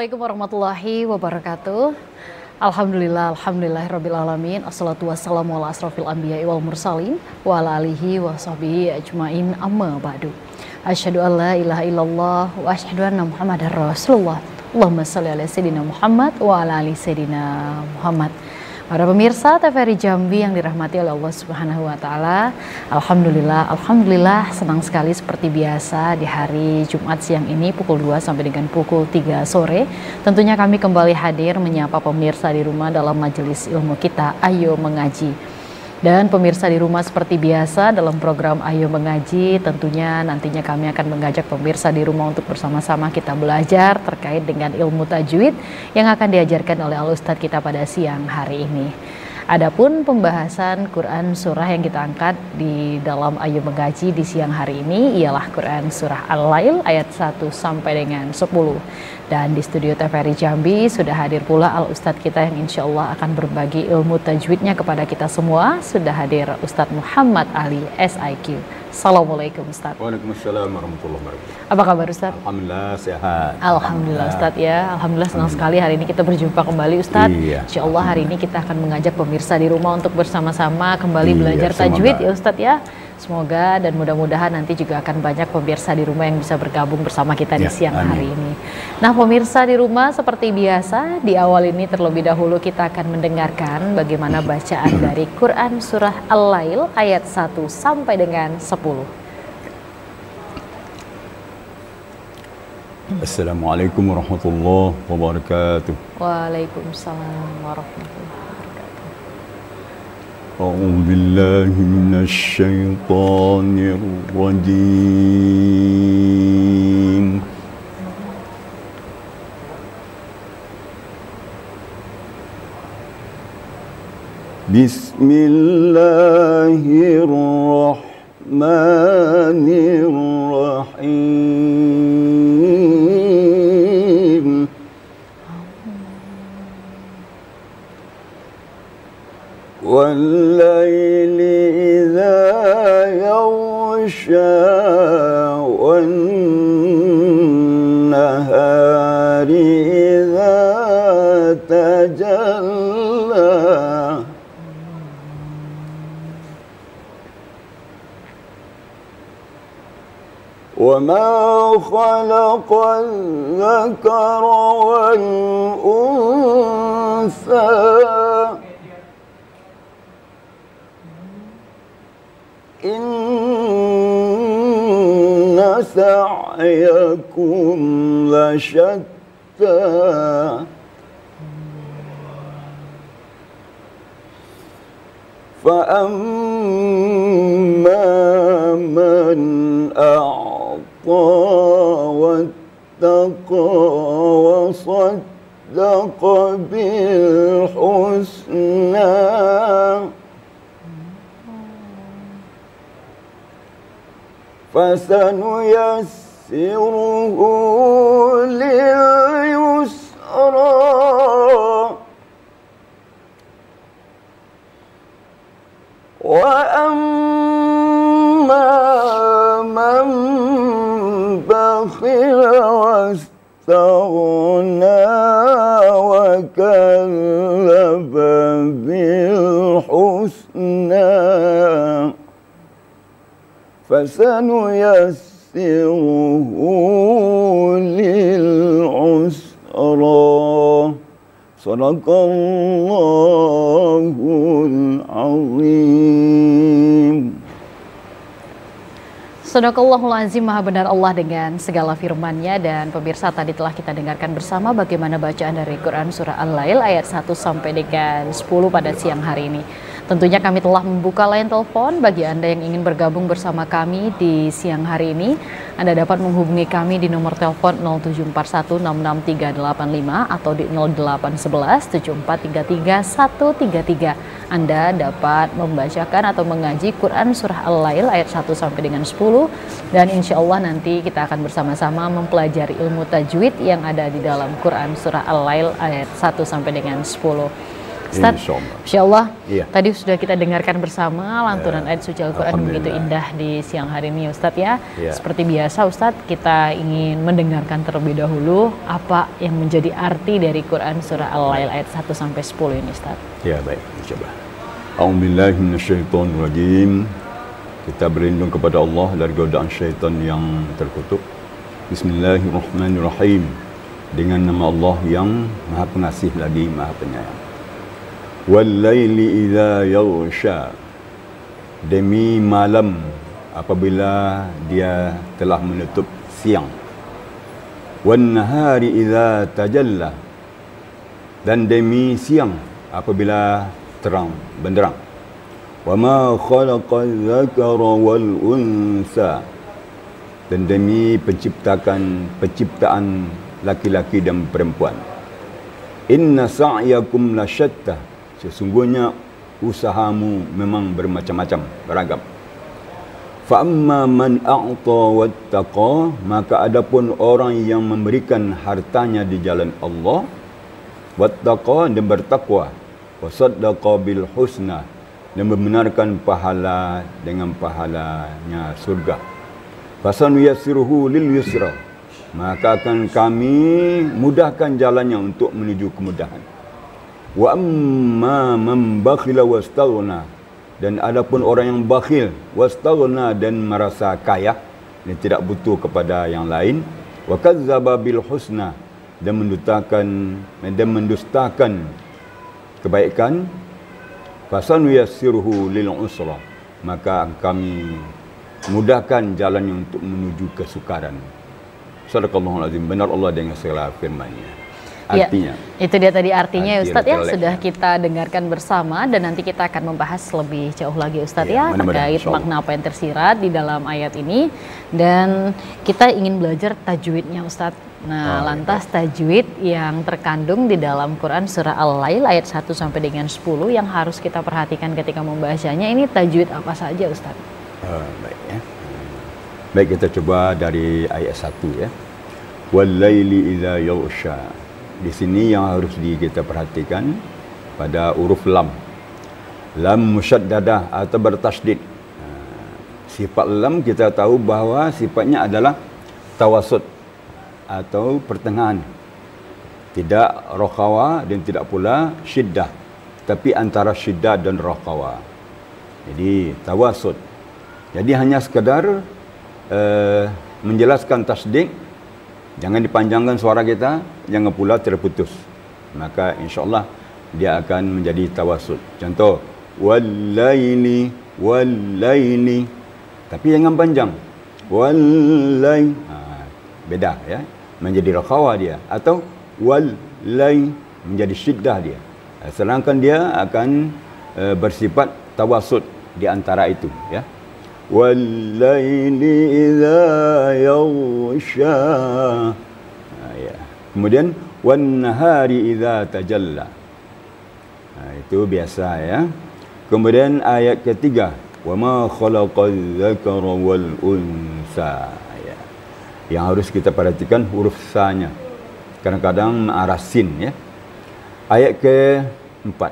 Assalamualaikum warahmatullahi wabarakatuh. Alhamdulillah rabbil assalatu wassalamu ala asrofil anbiya wal mursalin wa ala alihi wa sahbihi ajmain amma ba'du. Asyhadu an la ilaha illallah wa asyhadu anna muhammadar rasulullah. Allahumma shalli ala sayyidina Muhammad wa ala ali sayyidina Muhammad. Para pemirsa TVRI Jambi yang dirahmati oleh Allah Subhanahu wa taala, alhamdulillah senang sekali seperti biasa di hari Jumat siang ini pukul 2 sampai dengan pukul 3 sore. Tentunya kami kembali hadir menyapa pemirsa di rumah dalam majelis ilmu kita Ayo Mengaji. Dan pemirsa di rumah seperti biasa dalam program Ayo Mengaji, tentunya nantinya kami akan mengajak pemirsa di rumah untuk bersama-sama kita belajar terkait dengan ilmu tajwid yang akan diajarkan oleh Al-Ustadz kita pada siang hari ini. Adapun pembahasan Quran surah yang kita angkat di dalam Ayo Mengaji di siang hari ini ialah Quran surah Al-Lail ayat 1 sampai dengan 10. Dan di studio TVRI Jambi sudah hadir pula Al-Ustadz kita yang insya Allah akan berbagi ilmu tajwidnya kepada kita semua. Sudah hadir Ustadz Muhammad Ali SIQ. Assalamualaikum Ustadz. Waalaikumsalam warahmatullahi wabarakatuh. Apa kabar Ustadz? Alhamdulillah sehat. Alhamdulillah Ustadz ya. Alhamdulillah senang sekali hari ini kita berjumpa kembali Ustadz. Iya. Insya Allah hari ini kita akan mengajak pemirsa di rumah untuk bersama-sama kembali belajar tajwid ya Ustadz ya. Semoga dan mudah-mudahan nanti juga akan banyak pemirsa di rumah yang bisa bergabung bersama kita di siang hari ini. Nah pemirsa di rumah seperti biasa di awal ini terlebih dahulu kita akan mendengarkan bagaimana bacaan dari Quran surah Al-Lail ayat 1 sampai dengan 10. Assalamualaikum warahmatullahi wabarakatuh. Waalaikumsalam warahmatullahi wabarakatuh. أعوذ بالله من الشيطان الرجيم بسم الله الرحمن الرحيم والليل إذا يغشى والنهار إذا تجلى وما خلق الذكر والأنثى إن سعيكم لشتى فأما من أعطى واتقى وصدق بالحسنى فسنيسره لليسرى وأما من بخل واستغنى وكذب بالحسنى فسنيسره للعسرى صدق الله العظيم. Sadaqallahul azim, maha benar Allah dengan segala firman-Nya. Dan pemirsa tadi telah kita dengarkan bersama bagaimana bacaan dari Quran surah Al-Lail ayat 1 sampai dengan 10 pada siang hari ini. Tentunya kami telah membuka line telepon bagi Anda yang ingin bergabung bersama kami di siang hari ini. Anda dapat menghubungi kami di nomor telepon 0741663385 atau di 0811743333. Anda dapat membacakan atau mengaji Quran surah Al-Lail ayat 1 sampai dengan 10. Dan insya Allah nanti kita akan bersama-sama mempelajari ilmu tajwid yang ada di dalam Quran surah Al-Lail ayat 1 sampai dengan 10. Ustaz, Insyaallah. insyaallah Iya. tadi sudah kita dengarkan bersama lantunan ayat suci Al-Quran begitu Alhamdulillah. indah di siang hari ini Ustaz ya. Iya. Seperti biasa Ustaz, kita ingin mendengarkan terlebih dahulu apa yang menjadi arti dari Quran surah Al-Lail ayat 1 sampai 10 ini Ustaz. Ya, baik. Insyaallah. A'udzubillahi minasyaitonirrajim. Kita berlindung kepada Allah dari godaan syaitan yang terkutuk. Bismillahirrahmanirrahim. Dengan nama Allah yang Maha Pengasih lagi Maha Penyayang. Wal-laili idza yaghsha. Demi malam apabila dia telah menutup siang. Wan-nahari idza tajalla. Dan demi siang apabila terang benderang. Wa ma khalaqal dzakara wal unsa. Dan demi penciptaan laki-laki dan perempuan. Inna sa'yakum lasyatta. Sesungguhnya usahamu memang bermacam-macam, beragam. Fa amma man a'ta wattaqa, maka adapun orang yang memberikan hartanya di jalan Allah, wattaqa dan bertakwa, wa saddaqa bil husna dan membenarkan pahala dengan pahalanya surga. Fasanuyassiruhu lil yusra, maka akan kami mudahkan jalannya untuk menuju kemudahan. Wa amma man bakhila wastaghna, dan adapun orang yang bakhil wastaghna dan merasa kaya dan tidak butuh kepada yang lain, wa kadzdzaba bil husna dan mendustakan kebaikan, fasanuyassiruhu lil usra, maka kami mudahkan jalannya untuk menuju kesukaran. Sadaqallahul azim. Benar Allah dengan segala firman-Nya. Artinya. Ya, itu dia tadi artinya Arti Ustadz ya, refleks. sudah kita dengarkan bersama dan nanti kita akan membahas lebih jauh lagi Ustadz ya, terkait makna apa yang tersirat di dalam ayat ini, dan kita ingin belajar tajwidnya Ustadz. Nah, lantas tajwid yang terkandung di dalam Quran surah Al-Lail ayat 1 sampai dengan 10 yang harus kita perhatikan ketika membahasanya, ini tajwid apa saja Ustadz? Baik ya. Baik, kita coba dari ayat 1 ya. Wal-laili idza yaghsha. Di sini yang harus kita perhatikan pada huruf lam. Lam musyaddadah atau bertasydid. Sifat lam kita tahu bahawa sifatnya adalah tawasud atau pertengahan. Tidak rokhawa dan tidak pula syiddah, tapi antara syiddah dan rokhawa. Jadi tawasud. Jadi hanya sekadar menjelaskan tasydid. Jangan dipanjangkan suara kita, jangan pula terputus. Maka insyaAllah dia akan menjadi tawasud. Contoh, wal-laili, wal-laili. Tapi jangan panjang. Wal-laili. Beda ya. Menjadi rakhawa dia. Atau wal-laili, menjadi syiddah dia. Sedangkan dia akan bersifat tawasud di antara itu ya. Wal-laili idza yaghsha. Ya. Kemudian wan-nahari idza tajalla. Itu biasa ya. Kemudian ayat ketiga, wa ma khalaqal dzakara wal unsa. Ya. Yang harus kita perhatikan huruf sa-nya. Kadang-kadang arah sin ya. Ayat keempat,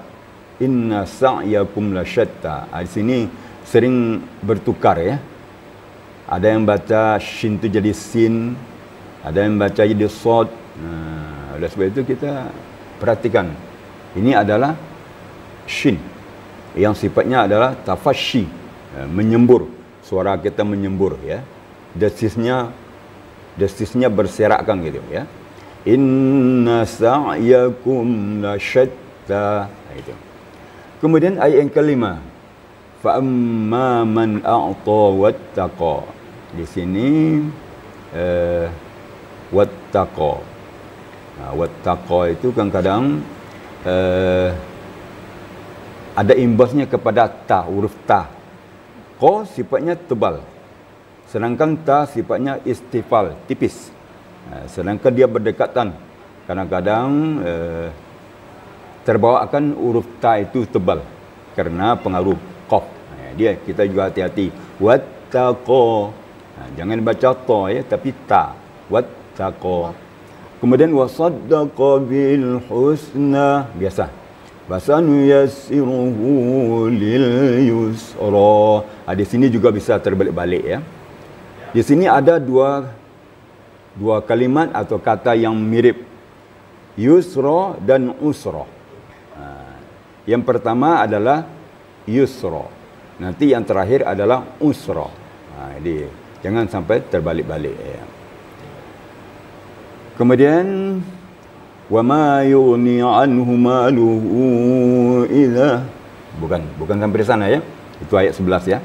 inna sa'yakum lasyatta. Di sini sering bertukar ya. Ada yang baca shin itu jadi sin, ada yang baca jadi sod. Oleh sebab itu kita perhatikan. Ini adalah shin yang sifatnya adalah tafashi, menyembur. Suara kita menyembur ya. Desisnya berserakkan gitu ya. Inna sa'yakum lasyatta. Itu. Kemudian ayat yang kelima, fa amma man a'ta wattaqa. Di sini wattaqa. Wattaqa itu kadang-kadang ada imbasnya kepada ta, huruf ta. Qa sifatnya tebal. Sedangkan ta sifatnya istifal, tipis. Sedangkan dia berdekatan. Kadang-kadang terbawa akan huruf ta itu tebal karena pengaruh qaf. Dia kita juga hati-hati. Wattaqa. Jangan baca ta ya, tapi ta. Wattaqa. Kemudian wasaddaqa bil husna. Biasa. Fasanuyassiruhu lil yusra. Di sini juga bisa terbalik-balik ya. Di sini ada dua kalimat atau kata yang mirip. Yusra dan usra. Yang pertama adalah yusra. Nanti yang terakhir adalah usra. Jadi jangan sampai terbalik-balik ya. Kemudian wa ma yughni anhu maluhu idza bukan sampai di sana ya. Itu ayat 11 ya.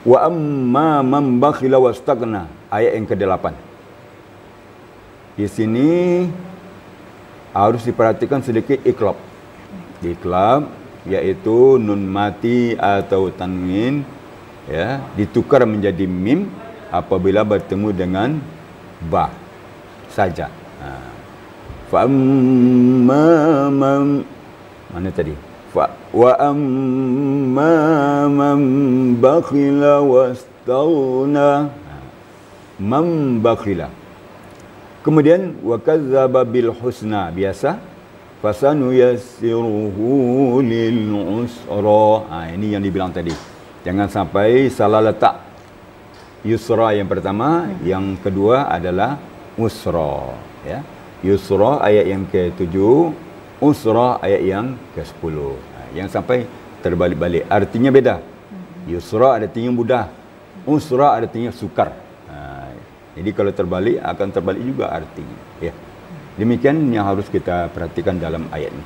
Wa amma man bakhila wastaghna, ayat yang ke-8. Di sini harus diperhatikan sedikit iqlab. Iqlab yaitu nun mati atau tanwin ya ditukar menjadi mim apabila bertemu dengan ba saja. Fa amma man mana tadi? Wa amma man bakhila wastaghna. Man bakhila. Kemudian wa kadzdzaba bil husna, biasa. Fasanuyassiruhu lil usra. Ini yang dibilang tadi. Jangan sampai salah letak. Yusra yang pertama, yang kedua adalah usra ya. Yusra ayat yang ke-7, usra ayat yang ke-10. Yang sampai terbalik-balik. Artinya beda. Yusra artinya mudah. Usra artinya sukar. Jadi kalau terbalik akan terbalik juga artinya ya. Demikian yang harus kita perhatikan dalam ayat ini.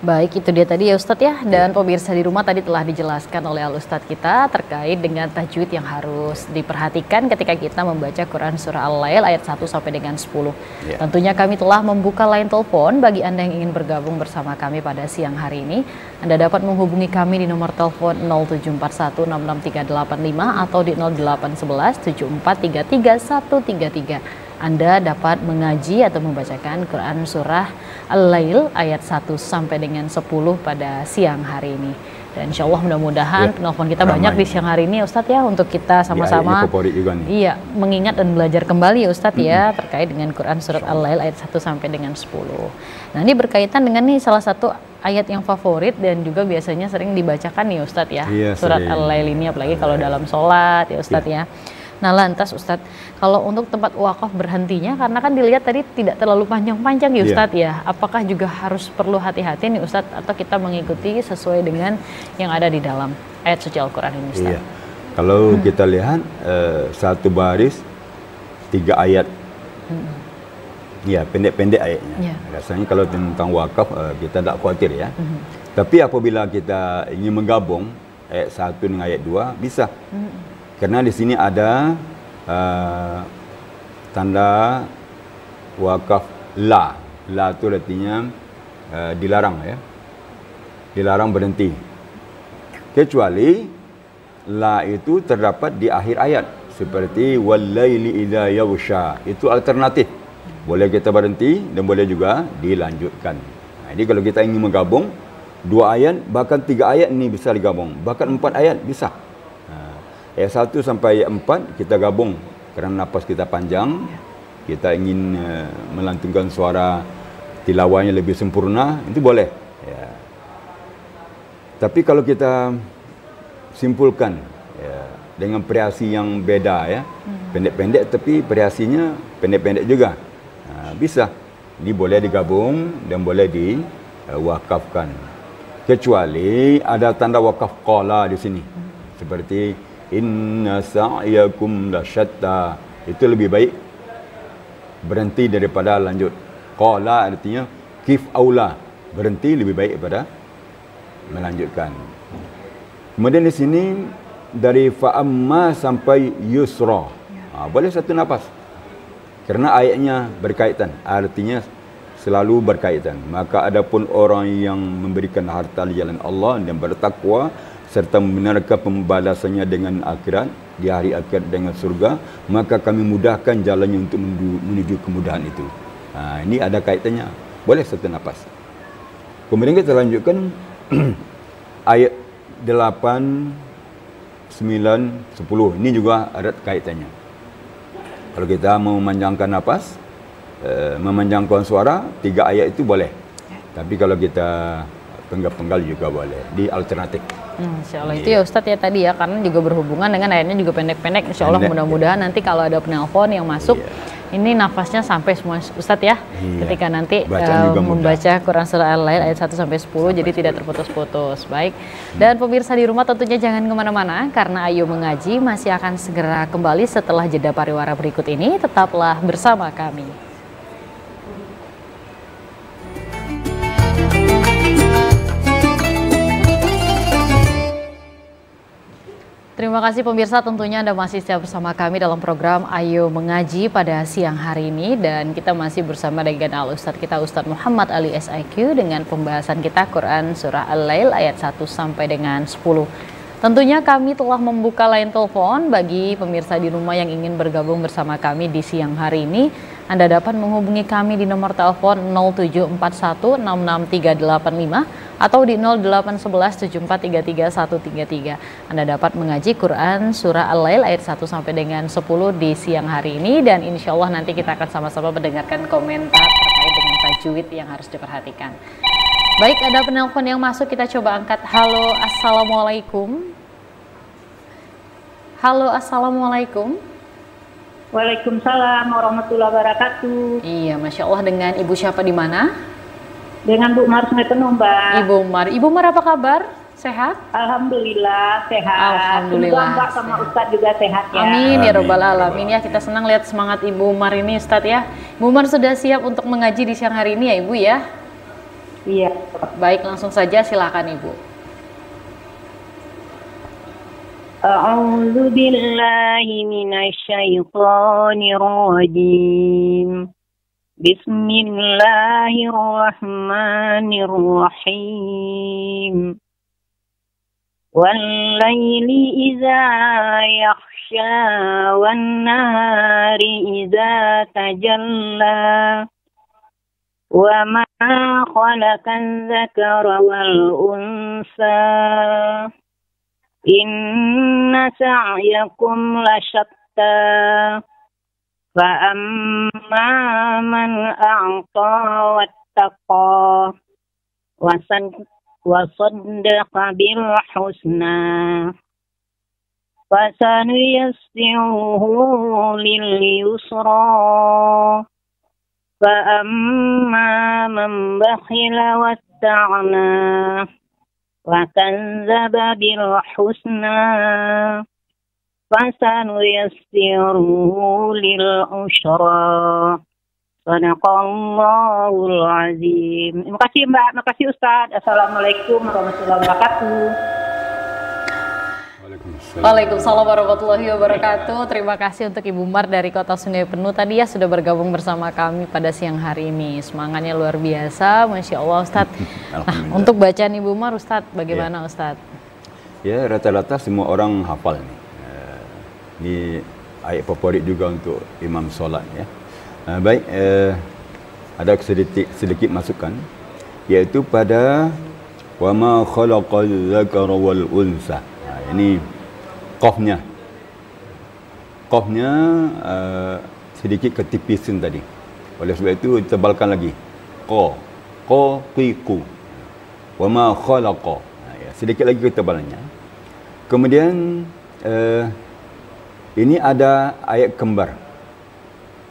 Baik, itu dia tadi ya Ustadz ya. Dan pemirsa di rumah tadi telah dijelaskan oleh Al-Ustadz kita terkait dengan tajwid yang harus diperhatikan ketika kita membaca Quran Surah Al-Lail ayat 1 sampai dengan 10. Ya. Tentunya kami telah membuka line telepon bagi Anda yang ingin bergabung bersama kami pada siang hari ini. Anda dapat menghubungi kami di nomor telepon 0741663885 atau di 0811743333. Anda dapat mengaji atau membacakan Quran Surah Al-Lail ayat 1 sampai dengan 10 pada siang hari ini. Dan insya Allah mudah-mudahan penelpon kita ramai banyak di siang hari ini Ustadz ya, untuk kita sama-sama mengingat dan belajar kembali ya Ustadz ya terkait dengan Quran Surat Al-Lail ayat 1 sampai dengan 10. Nah ini berkaitan dengan nih salah satu ayat yang favorit dan juga biasanya sering dibacakan nih Ustadz ya, Surat Al-Lail ini apalagi kalau dalam sholat ya Ustadz ya. Nah lantas Ustadz, kalau untuk tempat wakaf berhentinya, karena kan dilihat tadi tidak terlalu panjang-panjang ya Ustadz ya, apakah juga harus perlu hati-hati nih Ustadz, atau kita mengikuti sesuai dengan yang ada di dalam ayat suci Al-Quran ini Ustadz? Kalau kita lihat satu baris 3 ayat, ya pendek-pendek ayatnya. Rasanya kalau tentang wakaf kita tak khawatir ya. Tapi apabila kita ingin menggabung ayat 1 dengan ayat 2 bisa. Karena di sini ada tanda wakaf la. La itu artinya dilarang ya. Dilarang berhenti. Kecuali la itu terdapat di akhir ayat. Seperti wal-laili idza yaghsha. Itu alternatif. Boleh kita berhenti dan boleh juga dilanjutkan. Jadi kalau kita ingin menggabung 2 ayat, bahkan 3 ayat ini bisa digabung. Bahkan 4 ayat bisa. Ayat 1 sampai ayat 4 kita gabung kerana nafas kita panjang, kita ingin melantunkan suara tilawahnya lebih sempurna, itu boleh ya. Tapi kalau kita simpulkan ya, dengan variasi yang beda ya, pendek-pendek tapi variasinya pendek-pendek juga, bisa. Ini boleh digabung dan boleh diwakafkan. Kecuali ada tanda wakaf qala di sini, seperti inna sa'yakum lasyatta, itu lebih baik berhenti daripada lanjut. Qala artinya kif aula, berhenti lebih baik daripada melanjutkan. Kemudian di sini dari fa'amma sampai yusra, boleh satu nafas kerana ayatnya berkaitan, artinya selalu berkaitan. Maka adapun orang yang memberikan harta di jalan Allah dan bertakwa serta membenarkan pembalasannya dengan akhirat, di hari akhirat dengan surga, maka kami mudahkan jalannya untuk menuju kemudahan itu. Ini ada kaitannya. Boleh satu nafas. Kemudian kita lanjutkan ayat 8, 9, 10. Ini juga ada kaitannya. Kalau kita mau memanjangkan nafas, memanjangkan suara, 3 ayat itu boleh. Tapi kalau kita penggal-penggal juga boleh, di alternatif. Insya Allah itu ya Ustadz ya tadi ya, karena juga berhubungan dengan ayatnya juga pendek-pendek. Insya Allah mudah-mudahan nanti kalau ada penelpon yang masuk, ini nafasnya sampai semua Ustadz ya, ketika nanti membaca Quran Surah Al-Lail ayat 1 sampai 10, jadi tidak terputus-putus. Baik, dan pemirsa di rumah tentunya jangan kemana-mana, karena Ayo Mengaji masih akan segera kembali setelah jeda pariwara berikut ini. Tetaplah bersama kami. Terima kasih pemirsa, tentunya Anda masih setia bersama kami dalam program Ayo Mengaji pada siang hari ini, dan kita masih bersama dengan Al-Ustadz kita Ustadz Muhammad Ali SIQ dengan pembahasan kita Quran Surah Al-Lail ayat 1 sampai dengan 10. Tentunya kami telah membuka line telepon bagi pemirsa di rumah yang ingin bergabung bersama kami di siang hari ini. Anda dapat menghubungi kami di nomor telepon 0741663385 atau di 0811743333. Anda dapat mengaji Quran Surah Al-Lail ayat 1 sampai dengan 10 di siang hari ini, dan insya Allah nanti kita akan sama-sama mendengarkan komentar terkait dengan tajwid yang harus diperhatikan. Baik, ada penelpon yang masuk, kita coba angkat. Halo, assalamualaikum. Halo, assalamualaikum. Waalaikumsalam warahmatullahi wabarakatuh. Iya, Masya Allah, dengan Ibu siapa di mana? Dengan Bu Mar Sungai Penuh, Mbak. Ibu Mar apa kabar? Sehat? Alhamdulillah sehat. Alhamdulillah. Mbak sama Ustadz juga sehat ya. Amin ya robbal alamin ya. Kita senang lihat semangat Ibu Mar ini Ustadz ya. Ibu Mar sudah siap untuk mengaji di siang hari ini ya Ibu ya? Iya. Baik, langsung saja silakan Ibu. A'udzu billahi minasyaitonir rajim. Bismillahirrahmanirrahim. Wal-laili idza yakhsha wan-nahari idza tajalla. Wa ma khalaqan dzakara wal-unsa. Inna sa'yakum lasyatta. Fa'amma man a'ta wattaqa wa saddaqa bil husna fasanuyassiruhu lil yusra. Fa'amma man bakhila watta'na wa kanzaba bil husna fasanuyassiruhu lil usra. Sadaqallahul azim. Terima kasih Mbak, terima kasih Ustadz. Assalamualaikum warahmatullahi wabarakatuh. Waalaikumsalam warahmatullahi wabarakatuh. Terima kasih untuk Ibu Mar dari Kota Sungai Penuh tadi ya, sudah bergabung bersama kami pada siang hari ini. Semangatnya luar biasa, Masya Allah Ustadz. Nah, untuk bacaan Ibu Mar Ustadz, bagaimana Ustadz? Ya, rata-rata semua orang hafal nih. Ini ayat favorit juga untuk imam solat ya. Baik, ada sedikit masukan, yaitu pada wa ma khalaqal dzakara wal unsa. Ini qafnya sedikit ketipisan tadi. Oleh sebab itu tebalkan lagi. Qiqu. Wa ma khalaqa. Sedikit lagi ketebalannya. Kemudian ini ada ayat kembar,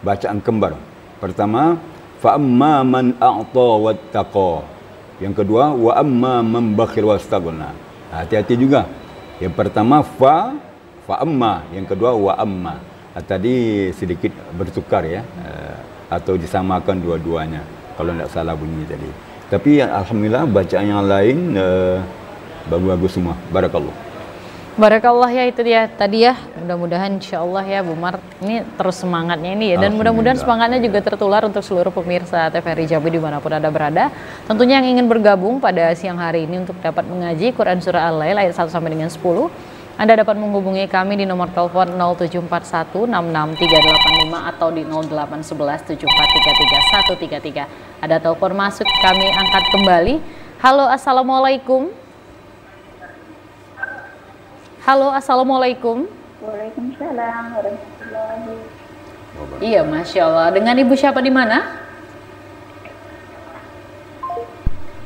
bacaan kembar. Pertama, fa amma man a'ta wattaqa. Yang kedua, wa amma man bakhil wastaghna. Hati-hati juga. Yang pertama fa amma, yang kedua wa amma. Tadi sedikit bertukar ya, atau disamakan dua-duanya kalau tidak salah bunyi tadi. Tapi alhamdulillah bacaan yang lain bagus-bagus semua. Barakallah. Barakallah ya, itu dia tadi ya. Mudah-mudahan insya Allah ya Bu Mar ini terus semangatnya ini ya, dan mudah-mudahan semangatnya juga tertular untuk seluruh pemirsa TVRI Jambi dimanapun Anda berada. Tentunya yang ingin bergabung pada siang hari ini untuk dapat mengaji Quran Surah Al-Lail ayat 1 sampai dengan 10, Anda dapat menghubungi kami di nomor telepon 0741663385 atau di 0811743333. Ada telepon masuk, kami angkat kembali. Halo, assalamualaikum. Halo, assalamualaikum. Waalaikumsalam warahmatullahi. Iya, Masya Allah. Dengan Ibu siapa di mana?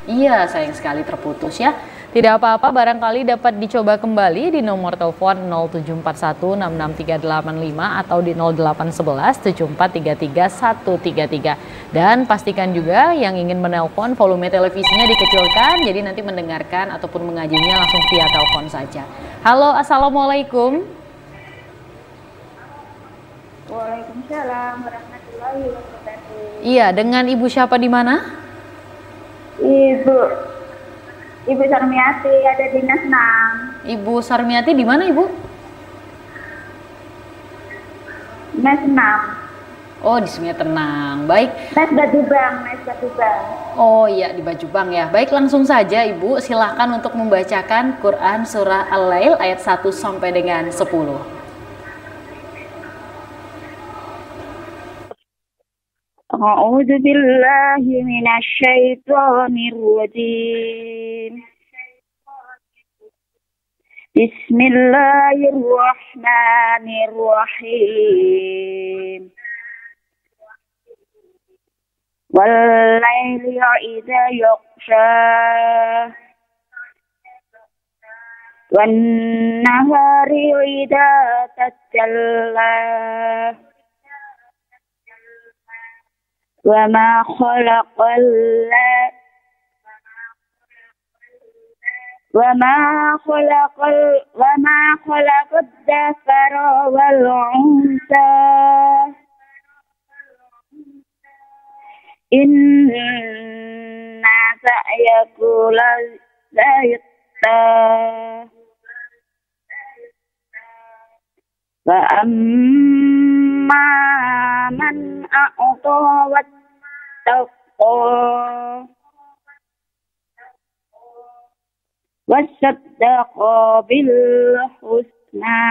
Iya, sayang sekali terputus ya. Tidak apa-apa, barangkali dapat dicoba kembali di nomor telepon 0741663885 atau di 08117433 Dan pastikan juga yang ingin menelpon volume televisinya dikecilkan, jadi nanti mendengarkan ataupun mengajinya langsung via telepon saja. Halo, assalamualaikum. Waalaikumsalam warahmatullahi wabarakatuh. Iya, dengan Ibu siapa di mana? Ibu Sarmiati ada di Nasnam. Ibu Sarmiati di mana, Ibu? Nasnam. Oh, di Sungai Tenang. Baik. Nas Batubang. Oh iya, di Bajubang ya. Baik, langsung saja Ibu, silahkan untuk membacakan Quran Surah Al-Lail ayat 1 sampai dengan 10. A'udzu billahi minasy syaithanir rajim. Bismillahirrahmanirrahim. Wal-laili idza yaghsha wan-nahari idza tajalla وما خلق الذكر والأنثى إن سعيكم لشتى فأما من أعطى وصدق بالحسنى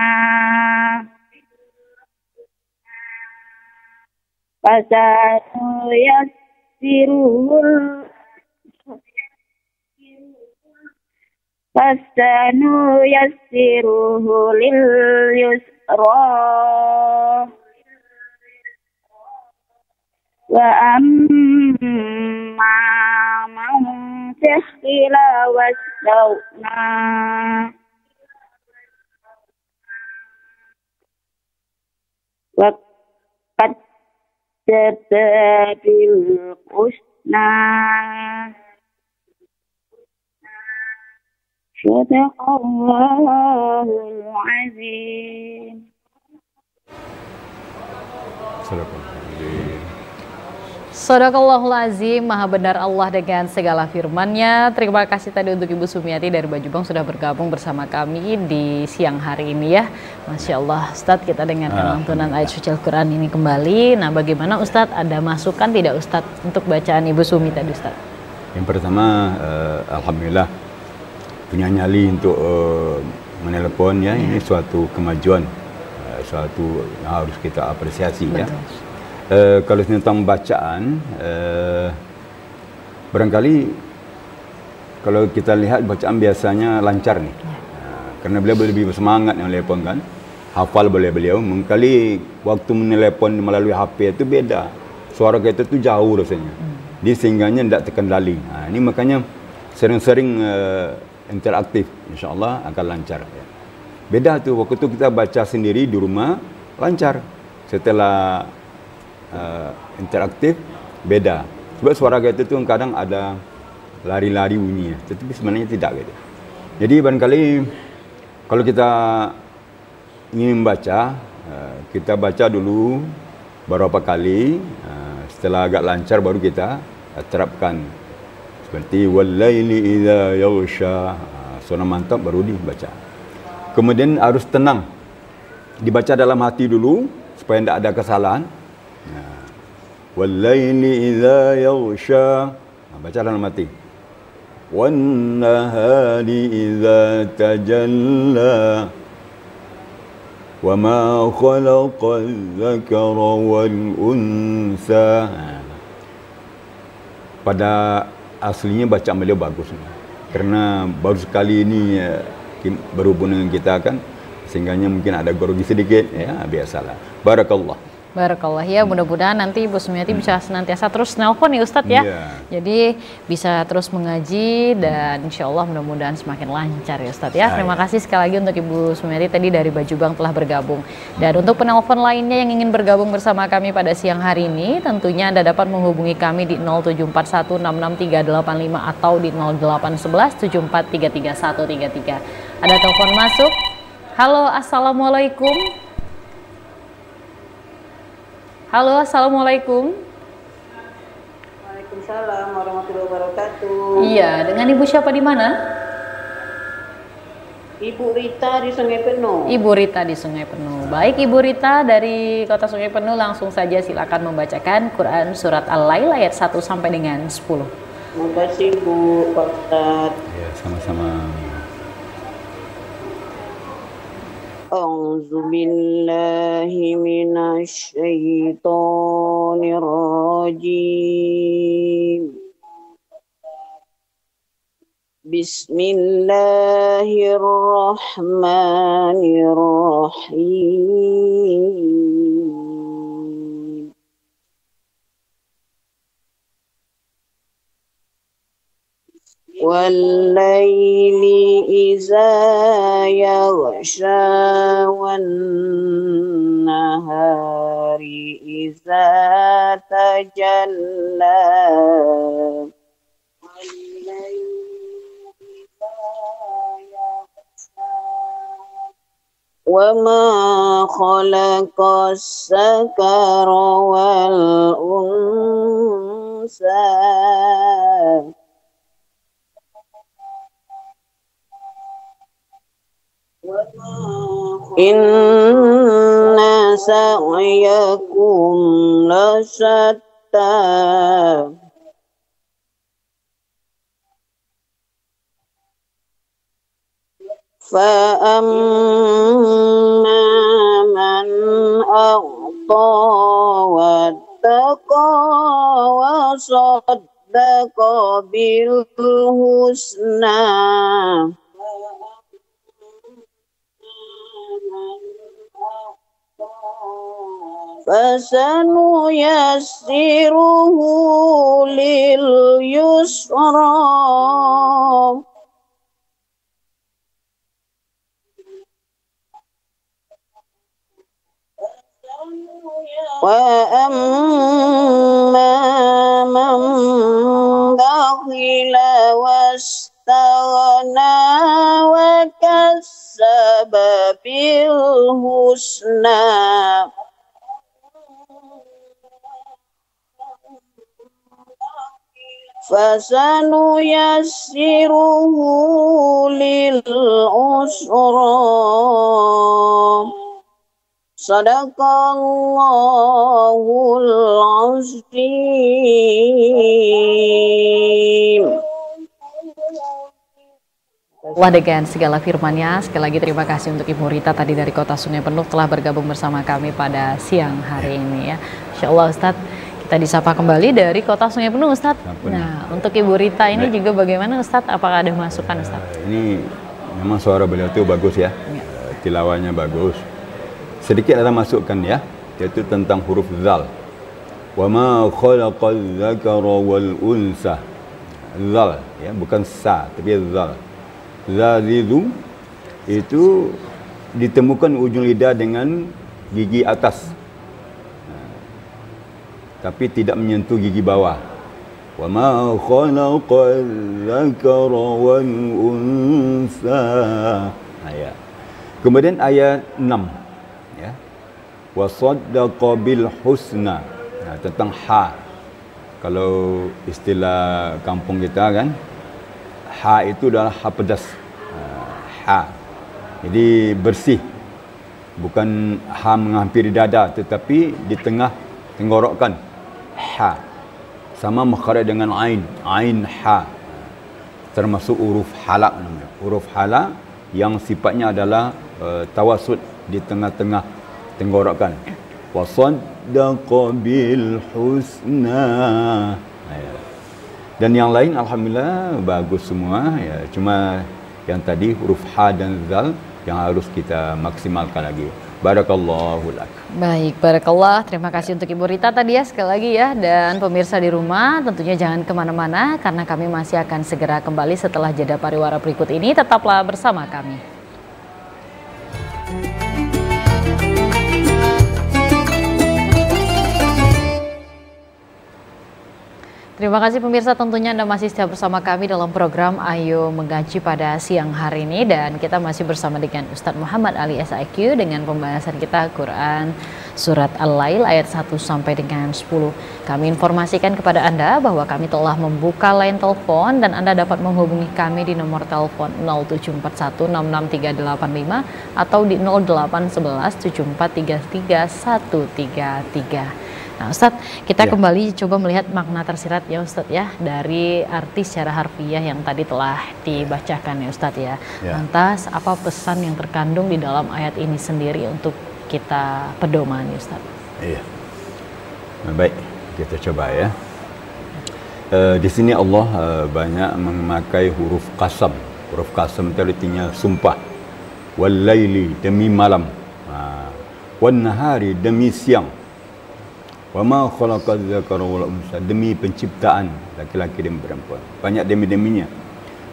فسنيسره لليسرى وأما من بخل واستغنى وكذب بالحسنى صدق الله العظيم. Shadaqallahul Azim, maha benar Allah dengan segala firman-Nya. Terima kasih tadi untuk Ibu Sumiati dari Bajubang sudah bergabung bersama kami di siang hari ini ya. Masya Allah, Ustadz, kita dengarkan lantunan ayat suci Al-Quran ini kembali. Nah, bagaimana Ustadz, ada masukan tidak Ustadz untuk bacaan Ibu Sumi tadi Ustadz? Yang pertama, Alhamdulillah punya nyali untuk menelepon ya. Ini suatu kemajuan, suatu yang harus kita apresiasi. Betul. Ya. Kalau tentang bacaan, barangkali kalau kita lihat bacaan biasanya lancar nih, karena beliau lebih bersemangat yang menelepon kan, hafal beliau. Mengkali waktu menelepon melalui HP itu beda, suara kita itu jauh rasanya, dia sehingganya tidak terkendali. Ini makanya sering-sering interaktif, insya Allah akan lancar. Beda tuh waktu itu kita baca sendiri di rumah lancar, setelah interaktif beda. Sebab suara kita itu kadang ada lari-lari bunyinya, tetapi sebenarnya tidak gitu. Jadi barangkali kalau kita ingin membaca, kita baca dulu beberapa kali, setelah agak lancar baru kita terapkan. Seperti wal-laili idza yaghsha, suara mantap baru dibaca. Kemudian harus tenang, dibaca dalam hati dulu supaya tidak ada kesalahan. Wal-laili idza yaghsha, baca dalam hati. Wan-nahari idza tajalla, wa ma khalaqal dzakara wal unsa. Pada aslinya bacaan beliau bagus, karena baru sekali ini berhubung dengan kita kan, sehingganya mungkin ada grogi sedikit, ya biasalah. Barakallah. Barakallah ya, mudah-mudahan nanti Ibu Sumiati bisa senantiasa terus nelpon nih Ustadz ya. Jadi bisa terus mengaji dan insya Allah mudah-mudahan semakin lancar ya Ustadz ya. Terima kasih sekali lagi untuk Ibu Sumiati tadi dari Bajubang telah bergabung. Dan untuk penelpon lainnya yang ingin bergabung bersama kami pada siang hari ini, tentunya Anda dapat menghubungi kami di 0741663855 atau di 081174333133. Ada telepon masuk. Halo, assalamualaikum. Halo, assalamualaikum. Waalaikumsalam warahmatullahi wabarakatuh. Iya, dengan Ibu siapa di mana? Ibu Rita di Sungai Penuh. Ibu Rita di Sungai Penuh. Baik, Ibu Rita dari Kota Sungai Penuh, langsung saja silakan membacakan Quran surat Al-Lail ayat 1 sampai dengan 10. Terima kasih Bu, Pak Ustadz. Ya, sama-sama. A'udzu billahi minasy syaithanir rajim. Bismillahirrahmanirrahim. Wal-laili iza yaghsha wan-nahari iza tajalla. Wa ma khalaqas zakara wal unsa. Inna sa'yakum lasatta. Fa'amma man a'ta wattaqa wa saddaqa bil husna. Fasanuyassiruhu lil yusra. Wa amma man bakhila wastaghna wa kazzaba bil husna. Fasanuyassiruhu lil usra. Sadaqallahul azim. Allah dengan segala firman-Nya. Sekali lagi terima kasih untuk Ibu Rita tadi dari Kota Sungai Penuh telah bergabung bersama kami pada siang hari ini ya. Insya Allah Ustadz, kita disapa kembali dari Kota Sungai Penuh Ustadz. Nah, untuk Ibu Rita ini juga bagaimana Ustadz? Apakah ada masukan Ustadz? Ini memang suara beliau itu bagus ya. Tilawahnya bagus. Sedikit ada masukan ya, yaitu tentang huruf zal. Wa ma khalaqal zakara wal unsa. Zal ya, bukan sa tapi zal. Zalilu itu ditemukan ujung lidah dengan gigi atas, tapi tidak menyentuh gigi bawah. Wa ma khalaqal zakara wal unsa. Ayat. Kemudian ayat 6 ya. Wa saddaqa bil husna. Nah, tentang ha. Kalau istilah kampung kita kan, ha itu adalah ha pedas. Ha. Jadi bersih. Bukan ha menghampiri dada, tetapi di tengah tenggorokan. Ha. Sama makhraj dengan ain. Ain ha. Termasuk huruf halaq namanya. Huruf halaq yang sifatnya adalah tawasud di tengah-tengah tenggorokan. Wa saddaqa bil husna. Dan yang lain alhamdulillah bagus semua ya. Cuma yang tadi huruf ha dan zal yang harus kita maksimalkan lagi. Barakallahu lak. Baik, barakallah. Terima kasih untuk Ibu Rita tadi ya sekali lagi ya. Dan pemirsa di rumah tentunya jangan kemana-mana karena kami masih akan segera kembali setelah jeda pariwara berikut ini. Tetaplah bersama kami. Terima kasih pemirsa, tentunya Anda masih setia bersama kami dalam program Ayo Mengaji pada siang hari ini. Dan kita masih bersama dengan Ustadz Muhammad Ali SIQ dengan pembahasan kita Quran Surat Al-Lail ayat 1 sampai dengan 10. Kami informasikan kepada Anda bahwa kami telah membuka line telepon dan Anda dapat menghubungi kami di nomor telepon 0741663855 atau di 08117433 133. Nah Ustadz, kita kembali coba melihat makna tersirat ya Ustadz ya dari arti secara harfiah yang tadi telah dibacakan ya Ustadz ya. Lantas apa pesan yang terkandung di dalam ayat ini sendiri untuk kita pedoman ya Ustadz? Iya. Baik, kita coba ya. Di sini Allah banyak memakai huruf qasam. Huruf qasam itu artinya sumpah. Wal laili demi malam. Wan nahari demi siang. Wa ma khalaqaz zakara wal unsa demi penciptaan laki-laki dan perempuan. Banyak demi-deminya.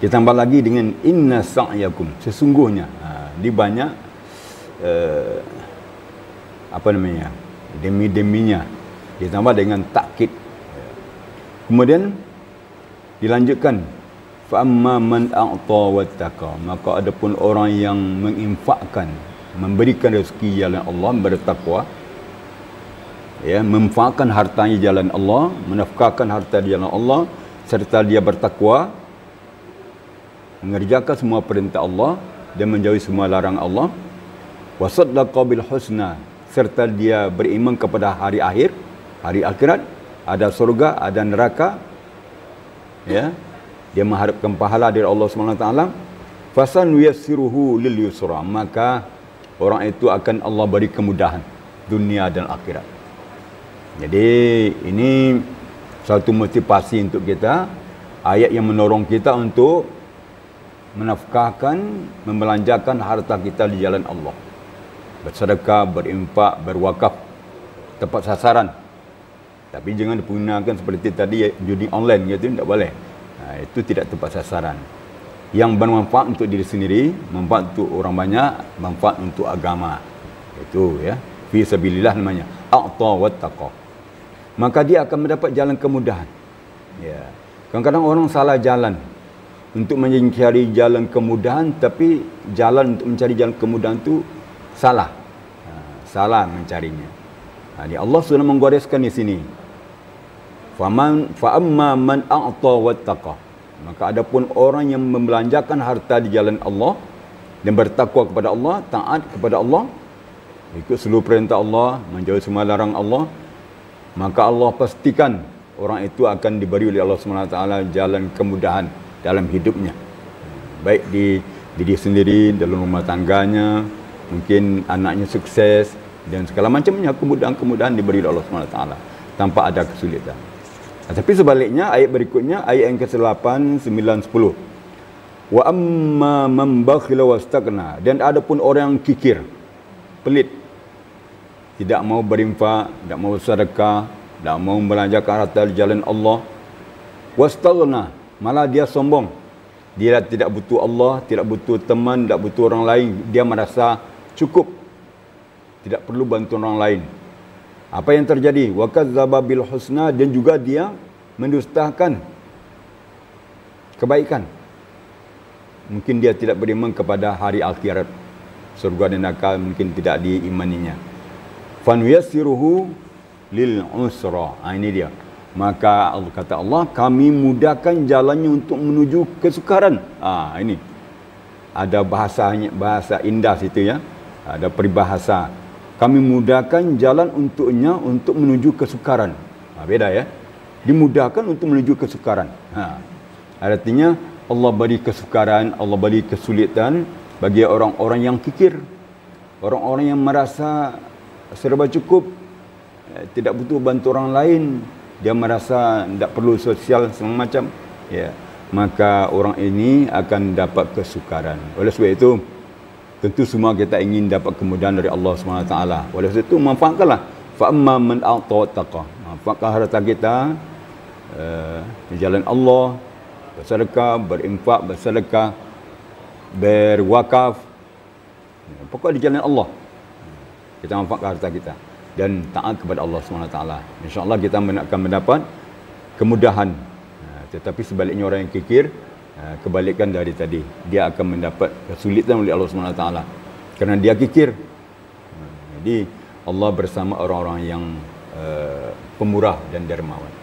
Ditambah lagi dengan inna sa'yakum, sesungguhnya. Di banyak demi-deminya. Ditambah dengan takkid. Kemudian dilanjutkan fa amma man a'ta wattaqa, maka adapun orang yang menginfakkan, memberikan rezeki jalan Allah, bertakwa, ya, menginfakkan hartanya jalan Allah, menafkahkan harta di jalan Allah, serta dia bertakwa, mengerjakan semua perintah Allah dan menjauhi semua larang Allah, wa saddaqa bil husna, serta dia beriman kepada hari akhir, hari akhirat, ada surga, ada neraka, ya, dia mengharapkan pahala dari Allah SWT, fasan yassiruhu lil yusra, maka orang itu akan Allah beri kemudahan dunia dan akhirat. Jadi ini satu motivasi untuk kita, ayat yang mendorong kita untuk menafkahkan, membelanjakan harta kita di jalan Allah, bersedekah, berimpak, berwakaf, tepat sasaran. Tapi jangan digunakan seperti tadi judi online gitu, tidak boleh. Itu tidak tepat sasaran. Yang bermanfaat untuk diri sendiri, manfaat untuk orang banyak, manfaat untuk agama. Itu ya, fi sabilillah namanya, a'ta wattaqa. Maka dia akan mendapat jalan kemudahan. Ya. Kadang-kadang orang salah jalan untuk mencari jalan kemudahan, tapi jalan untuk mencari jalan kemudahan itu salah. Salah mencarinya. Ini Allah sudah menggoreskan di sini. Fa amma man a'ta wattaqa. Maka adapun orang yang membelanjakan harta di jalan Allah dan bertakwa kepada Allah, taat kepada Allah, ikut seluruh perintah Allah, menjauhi semua larang Allah, maka Allah pastikan orang itu akan diberi oleh Allah SWT jalan kemudahan dalam hidupnya. Baik di diri sendiri, dalam rumah tangganya, mungkin anaknya sukses, dan segala macamnya kemudahan-kemudahan diberi oleh Allah SWT tanpa ada kesulitan. Tapi sebaliknya, ayat berikutnya, ayat yang ke-8, 9, 10. Wa amma man bakhila wastaghna, dan adapun orang yang kikir, pelit, tidak mau berinfak, tidak mau sedekah, tidak mau membelanjakan harta di jalan Allah, wastaghna, malah dia sombong. Dia tidak butuh Allah, tidak butuh teman, tidak butuh orang lain. Dia merasa cukup, tidak perlu bantuan orang lain. Apa yang terjadi? Wa kadzdzaba bil husna, dan juga dia mendustakan kebaikan. Mungkin dia tidak beriman kepada hari akhirat, surga dan neraka mungkin tidak diimaninya. Fanuyassiruhu lil usra. Ini dia. Maka Allah kata Allah, kami mudahkan jalannya untuk menuju kesukaran. Ini ada bahasa indah situ ya. Ada peribahasa. Kami mudahkan jalan untuknya untuk menuju kesukaran. Beda ya. Dimudahkan untuk menuju kesukaran. Artinya Allah beri kesukaran, Allah beri kesulitan bagi orang-orang yang kikir. Orang-orang yang merasa serba cukup, tidak butuh bantu orang lain, dia merasa tidak perlu sosial semacam, ya, maka orang ini akan dapat kesukaran. Oleh sebab itu, tentu semua kita ingin dapat kemudahan dari Allah SWT. Oleh sebab itu manfaatkanlah. Fa amma man a'ta wattaqa. Manfaatkan harta kita di jalan Allah, bersedekah, berinfak, bersedekah, berwakaf. Pokok di jalan Allah. Kita manfaatkan harta kita dan taat kepada Allah SWT. InsyaAllah kita akan mendapat kemudahan. Tetapi sebaliknya orang yang kikir, kebalikan dari tadi, dia akan mendapat kesulitan oleh Allah SWT kerana dia kikir. Jadi Allah bersama orang-orang yang pemurah dan dermawan.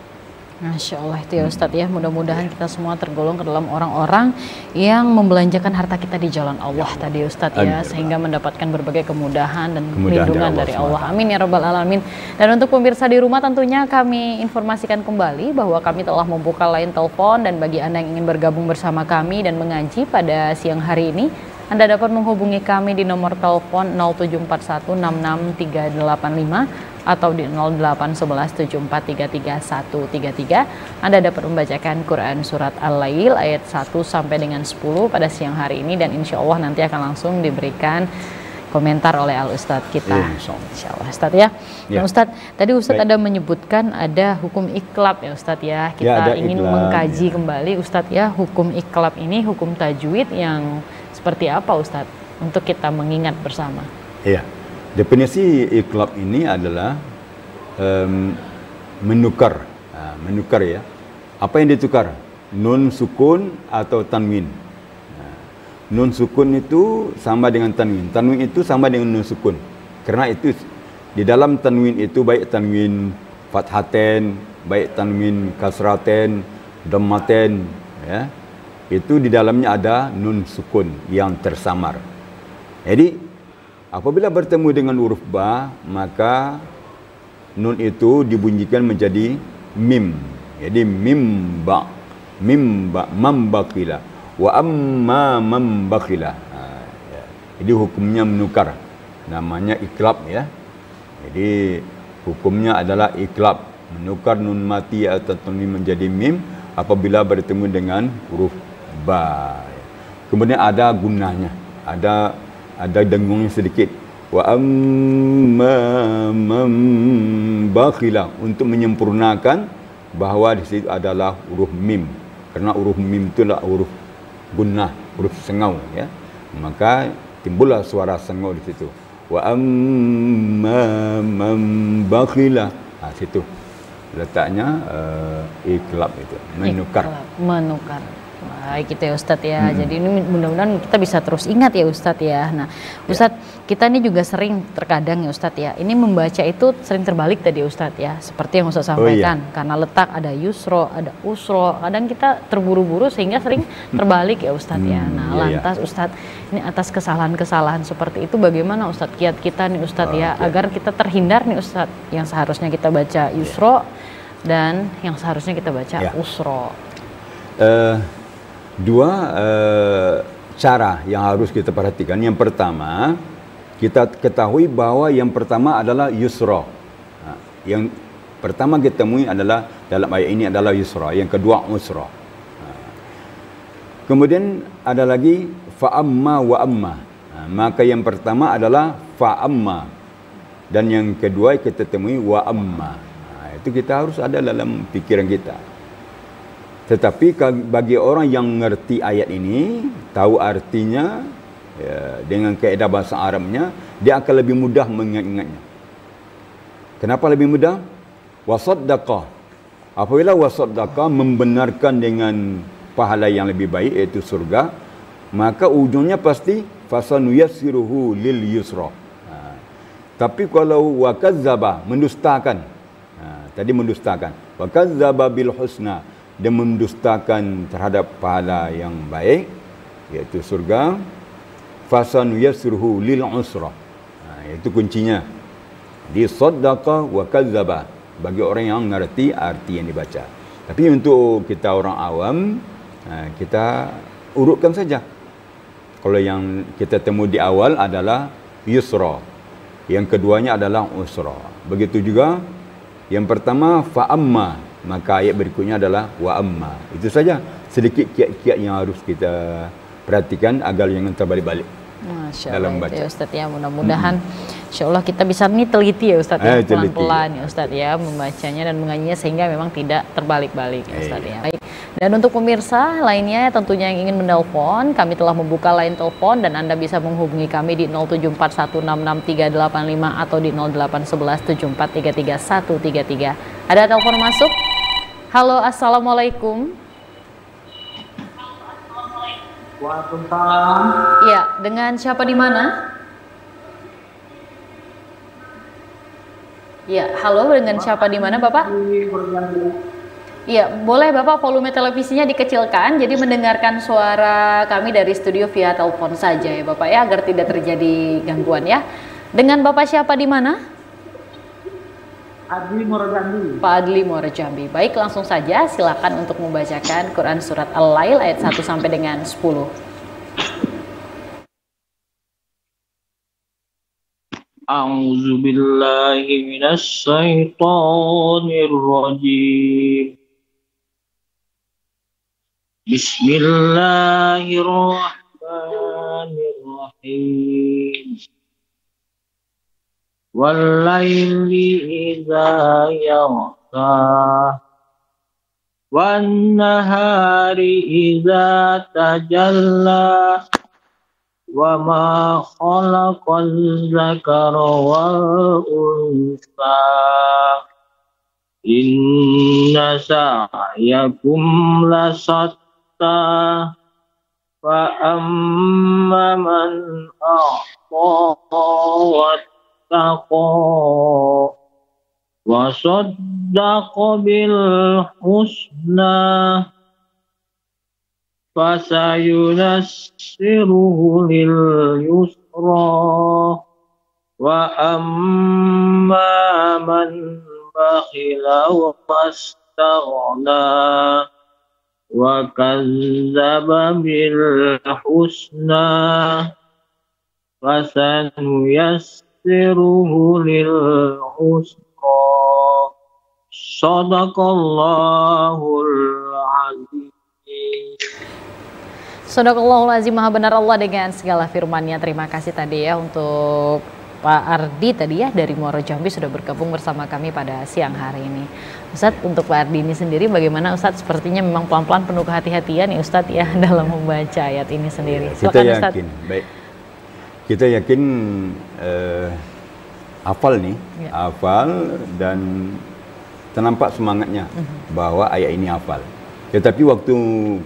Masya Allah itu ya Ustadz ya, mudah-mudahan kita semua tergolong ke dalam orang-orang yang membelanjakan harta kita di jalan Allah tadi Ustadz ya, sehingga mendapatkan berbagai kemudahan dan perlindungan dari Allah. Amin ya Rabbal Alamin. Dan untuk pemirsa di rumah tentunya kami informasikan kembali bahwa kami telah membuka line telepon, dan bagi Anda yang ingin bergabung bersama kami dan mengaji pada siang hari ini, Anda dapat menghubungi kami di nomor telepon 0741663385 atau di 0811743333. Anda dapat membacakan Quran Surat Al-Lail ayat 1 sampai dengan 10 pada siang hari ini, dan insya Allah nanti akan langsung diberikan komentar oleh Al-Ustadz kita. Insya Allah Ustadz ya. Nah, Ustadz, tadi Ustadz ada menyebutkan ada hukum ikhlab ya Ustadz ya. Kita ingin mengkaji kembali Ustadz ya, hukum ikhlab ini, hukum tajwid yang seperti apa Ustadz untuk kita mengingat bersama. Iya. Definisi ikhlab ini adalah menukar. Menukar ya. Apa yang ditukar? Nun sukun atau tanwin. Nun sukun itu sama dengan tanwin. Tanwin itu sama dengan nun sukun. Kerana itu di dalam tanwin itu baik tanwin fathaten, baik tanwin kasraten, dhammaten ya. Itu di dalamnya ada nun sukun yang tersamar. Jadi apabila bertemu dengan huruf ba, maka nun itu dibunyikan menjadi mim. Jadi mim ba, mambakila, wa amma mambakila. Jadi hukumnya menukar, namanya ikhlab ya. Jadi hukumnya adalah ikhlab, menukar nun mati atau tanwin menjadi mim apabila bertemu dengan huruf ba. Kemudian ada gunanya, ada dengungnya sedikit. Wa amma man bakhila, untuk menyempurnakan bahawa di situ adalah huruf mim. Kerana huruf mim itulah huruf gunnah, huruf sengau ya. Maka timbullah suara sengau di situ. Wa amma man bakhila. Situ letaknya ikhlab itu, menukar. Menukar. Baik itu ya Ustadz ya. Jadi ini mudah-mudahan kita bisa terus ingat ya Ustadz ya. Nah Ustadz, kita ini juga sering terkadang ya Ustadz ya, ini membaca itu sering terbalik tadi Ustadz ya, seperti yang Ustadz sampaikan. Karena letak ada yusro, ada usro, kadang kita terburu-buru sehingga sering terbalik ya Ustadz ya. Nah lantas Ustadz, ini atas kesalahan-kesalahan seperti itu bagaimana Ustadz kiat kita nih Ustadz ya, agar kita terhindar nih Ustadz, yang seharusnya kita baca yusro dan yang seharusnya kita baca usro. Dua cara yang harus kita perhatikan. Yang pertama, kita ketahui bahwa yang pertama adalah yusra. Yang pertama kita temui adalah dalam ayat ini adalah yusra. Yang kedua usra. Kemudian ada lagi fa'amma wa amma. Maka yang pertama adalah fa'amma, dan yang kedua kita temui wa amma. Itu kita harus ada dalam pikiran kita. Tetapi bagi orang yang mengerti ayat ini, tahu artinya ya, dengan kaedah bahasa Arabnya, dia akan lebih mudah mengingat-ingatnya. Kenapa lebih mudah? Wasaddaqa. Apabila wasaddaqa membenarkan dengan pahala yang lebih baik, iaitu surga, maka ujungnya pasti fasanuyassiruhu lil yusra. Tapi kalau wakazzaba, mendustakan. Tadi mendustakan. Wakazzaba bil husna, dia mendustakan terhadap pahala yang baik, iaitu surga. Fasanuyassiruhu lil usra. Itu kuncinya. Di saddaqa wa kazzaba, bagi orang yang mengerti arti yang dibaca. Tapi untuk kita orang awam, kita urutkan saja. Kalau yang kita temu di awal adalah yusra, yang keduanya adalah usra. Begitu juga yang pertama fa'amma, maka ayat berikutnya adalah wa amma. Itu saja sedikit kiat-kiat yang harus kita perhatikan agar jangan terbalik-balik. Masya dalam Allah baca. ya Ustadz ya, mudah-mudahan Insya Allah kita bisa nih teliti ya Ustadz ya, pelan-pelan ya Ustadz ya membacanya dan mengajinya sehingga memang tidak terbalik-balik ya Ustadz ya. Baik. Dan untuk pemirsa lainnya tentunya yang ingin menelpon, kami telah membuka line telepon dan Anda bisa menghubungi kami di 0741663385 atau di 0811743333. Ada telepon masuk? Halo, assalamualaikum. Waalaikumsalam. Iya, dengan siapa di mana? Iya, halo, dengan siapa di mana, Bapak? Iya, boleh Bapak volume televisinya dikecilkan, jadi mendengarkan suara kami dari studio via telepon saja ya Bapak ya, agar tidak terjadi gangguan ya. Dengan Bapak siapa di mana? Adli Muarajambi. Pak Adli Muarajambi. Baik, langsung saja silakan untuk membacakan Quran Surat Al-Lail ayat 1 sampai dengan 10. A'udzu billahi minasy syaithanir rajim. Bismillahirrahmanirrahim. Wal-laili idza yaghsha wan-nahari idza tajalla wa ma khalaqal zakara wal unsa inna sa'yakum lasatta fa amma man a'ta wattaqa wa saddaqa bil husna fasayunassiruhu lil yusra wa amma man bakhila wa wastaghna wa kazzaba bil husna fasanuyassiruhu lil usra. Shadaqallahul azim. Shadaqallahul azim, maha benar Allah dengan segala firman-Nya. Terima kasih tadi ya untuk Pak Ardi tadi ya dari Muaro Jambi sudah bergabung bersama kami pada siang hari ini. Ustadz, untuk Pak Ardi ini sendiri bagaimana Ustadz? Sepertinya memang pelan-pelan penuh kehati-hatian ya Ustadz ya dalam membaca ayat ini sendiri. Kita yakin, baik. Kita yakin hafal nih, hafal dan ternampak semangatnya bahwa ayat ini hafal. Tetapi waktu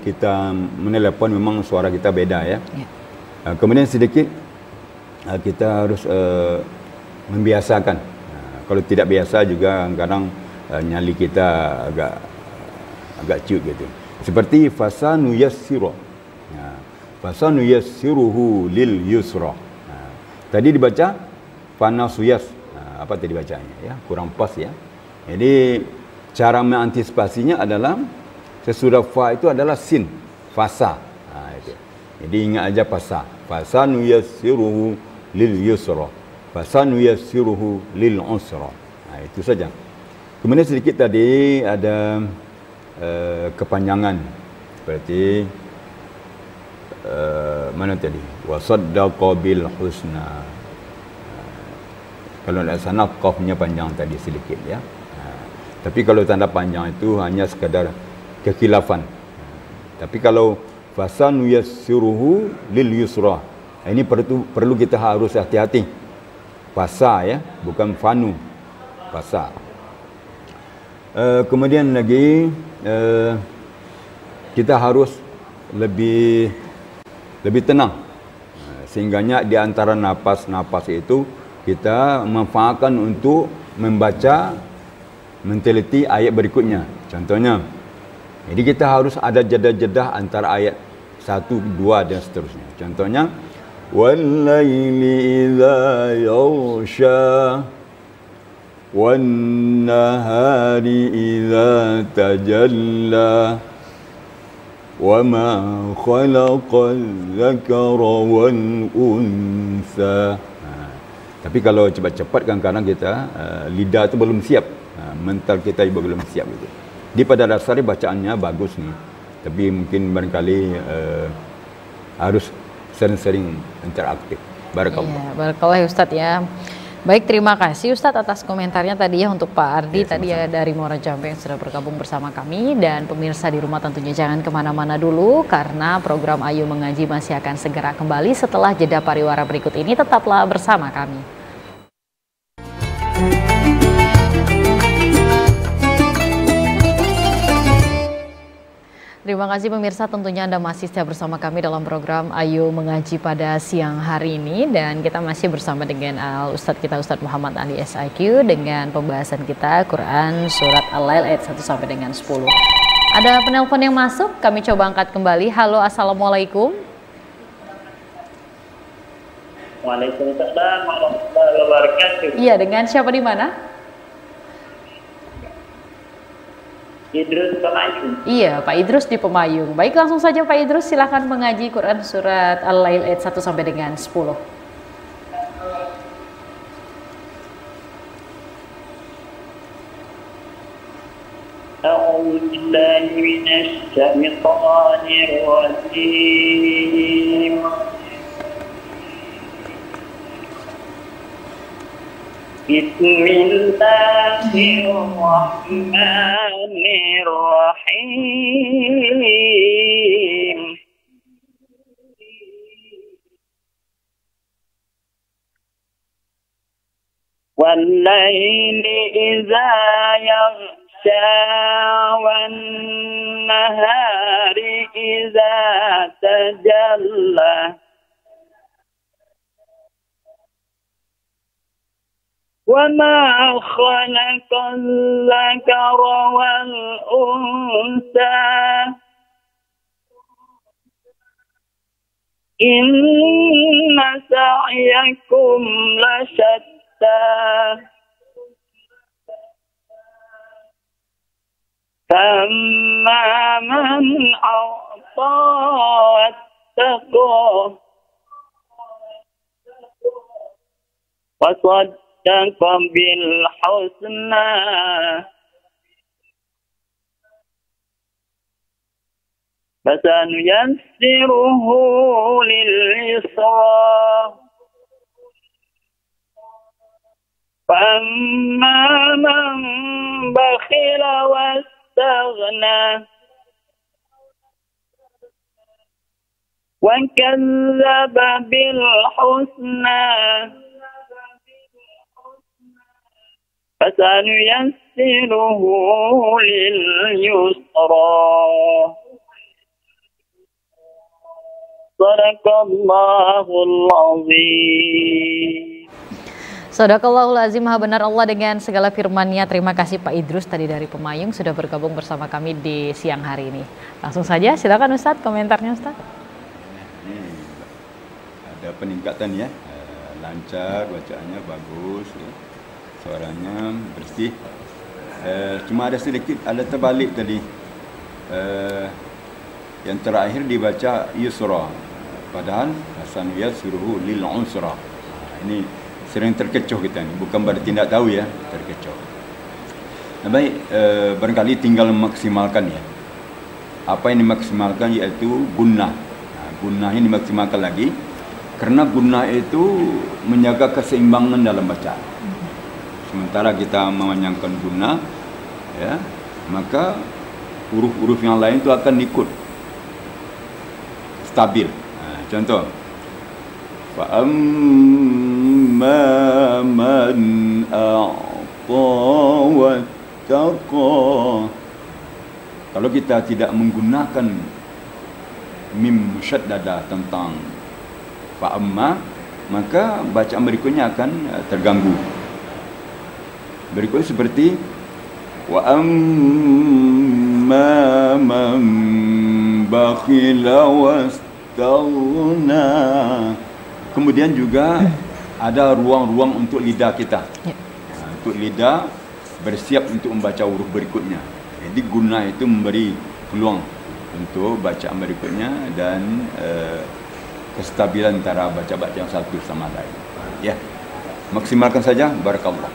kita menelepon memang suara kita beda ya. Kemudian sedikit kita harus membiasakan. Kalau tidak biasa juga kadang nyali kita agak ciut gitu. Seperti fasanuyassiru. Fasanuyassiruhu lil yusra. Tadi dibaca fanasuyas. Apa tadi bacanya ya? Kurang pas ya. Jadi cara mengantisipasinya adalah sesudah fa itu adalah sin, fasa. Itu. Jadi ingat aja fasa. Fasanuyassiruhu lil yusra. Fasanuyassiruhu lil usra. Itu saja. Kemudian sedikit tadi ada kepanjangan seperti mana tadi? Wa saddaqa bil husna. Kalau ada sana qafnya panjang tadi sedikit ya. Tapi kalau tanda panjang itu hanya sekadar kekhilafan. Tapi kalau fasanuyassiruhu lil yusra. Ini perlu kita harus hati-hati. Fasa ya, bukan fanu. Fasa. Kemudian lagi kita harus lebih tenang. Sehingganya di antara napas-napas itu kita manfaatkan untuk membaca, menteliti ayat berikutnya. Contohnya, jadi kita harus ada jeda-jeda antara ayat 1, 2 dan seterusnya. Contohnya, wal-laili idza yaghsha wan-nahari idza tajalla wa ma khalaqal zakara wal unsa. Tapi kalau cepat-cepat kadang-kadang kita lidah itu belum siap, mental kita juga belum siap gitu. Di pada dasarnya bacaannya bagus nih, tapi mungkin barangkali harus sering-sering interaktif. Barakallah. Iya, barakallah ya Ustadz ya. Baik, terima kasih Ustadz atas komentarnya tadi ya untuk Pak Ardi tadi ya dari Muara Jambi yang sudah bergabung bersama kami. Dan pemirsa di rumah tentunya jangan kemana-mana dulu karena program Ayu Mengaji masih akan segera kembali setelah jeda pariwara berikut ini. Tetaplah bersama kami. Terima kasih pemirsa, tentunya Anda masih setia bersama kami dalam program Ayu Mengaji pada siang hari ini. Dan kita masih bersama dengan Ustadz kita, Ustadz Muhammad Ali SIQ, dengan pembahasan kita Quran Surat Al-Lail ayat 1 sampai dengan 10. Ada penelpon yang masuk, kami coba angkat kembali. Halo, Assalamualaikum. Waalaikumsalam warahmatullahi wabarakatuh. Iya, dengan siapa di mana? Idrus Pemayung. Iya, Pak Idrus di Pemayung. Baik, langsung saja Pak Idrus, silakan mengaji Quran Surat Al-Lail ayat 1 sampai dengan 10. A'udzu billahi minasy syaithanir rajim. Bismillahirrahmanirrahim. Wal-laili idza yaghsha wan-nahari idza tajalla. وَمَا خَلَقَ الذَّكَرَ وَالْأُنثَى إِنَّ سَعْيَكُمْ لَشَتَّى فَأَمَّا مَنْ أَعْطَى وَاتَّقَى وَصَدَّقَ بالحسنى فسنيسره لليسرى فأما من بخل واستغنى وكذب بالحسنى فسنيسره لليسرى Sadaqallahul azim. Sadaqallahul azim, maha benar Allah dengan segala firman-Nya. Terima kasih Pak Idrus tadi dari Pemayung sudah bergabung bersama kami di siang hari ini. Langsung saja silakan Ustadz, komentarnya Ustadz. Ada peningkatan ya, lancar, bacaannya bagus ya. Suaranya bersih, cuma ada sedikit, ada terbalik tadi. Yang terakhir dibaca yusra, padahal hasan yasruhu lil unsra. Ini sering terkecoh kita ni, bukan berarti tidak tahu ya, terkecoh. Nah, baik, barangkali tinggal memaksimalkan ya. Apa yang dimaksimalkan yaitu gunnah. Nah, gunnah ini dimaksimalkan lagi, karena gunnah itu menjaga keseimbangan dalam bacaan. Sementara kita memanjangkan gunnah, ya, maka huruf-huruf yang lain itu akan ikut stabil. Nah, contoh, fa'amma man a'ta wattaqa. Kalau kita tidak menggunakan mim musyaddadah tentang fa'amma, maka bacaan berikutnya akan terganggu. Berikut seperti wa amma man bakhila wastaghna. Kemudian juga ada ruang-ruang untuk lidah kita. Untuk lidah bersiap untuk membaca huruf berikutnya. Jadi guna itu memberi peluang untuk bacaan berikutnya dan kestabilan antara baca-baca yang satu sama lain. Ya, maksimalkan saja. Barakallah.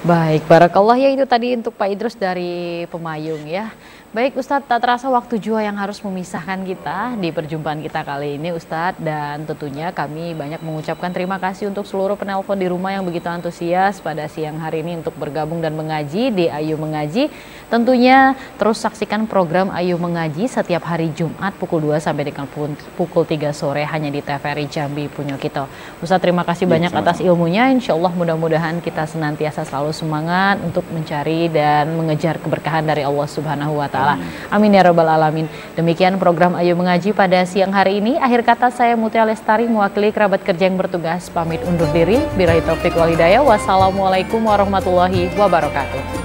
Baik, barakallah ya, itu tadi untuk Pak Idrus dari Pemayung ya. Baik Ustadz, tak terasa waktu jua yang harus memisahkan kita di perjumpaan kita kali ini Ustadz. Dan tentunya kami banyak mengucapkan terima kasih untuk seluruh penelpon di rumah yang begitu antusias pada siang hari ini untuk bergabung dan mengaji di Ayu Mengaji. Tentunya terus saksikan program Ayu Mengaji setiap hari Jumat pukul 2 sampai dengan pukul 3 sore hanya di TVRI Jambi Punyokito. Ustadz, terima kasih banyak atas ilmunya. Insya Allah mudah-mudahan kita senantiasa selalu semangat untuk mencari dan mengejar keberkahan dari Allah Subhanahu wa Ta'ala. Amin ya rabbal alamin. Demikian program Ayu Mengaji pada siang hari ini. Akhir kata saya Mutia Lestari mewakili kerabat kerja yang bertugas pamit undur diri. Billahi taufik wal hidayah. Wassalamualaikum warahmatullahi wabarakatuh.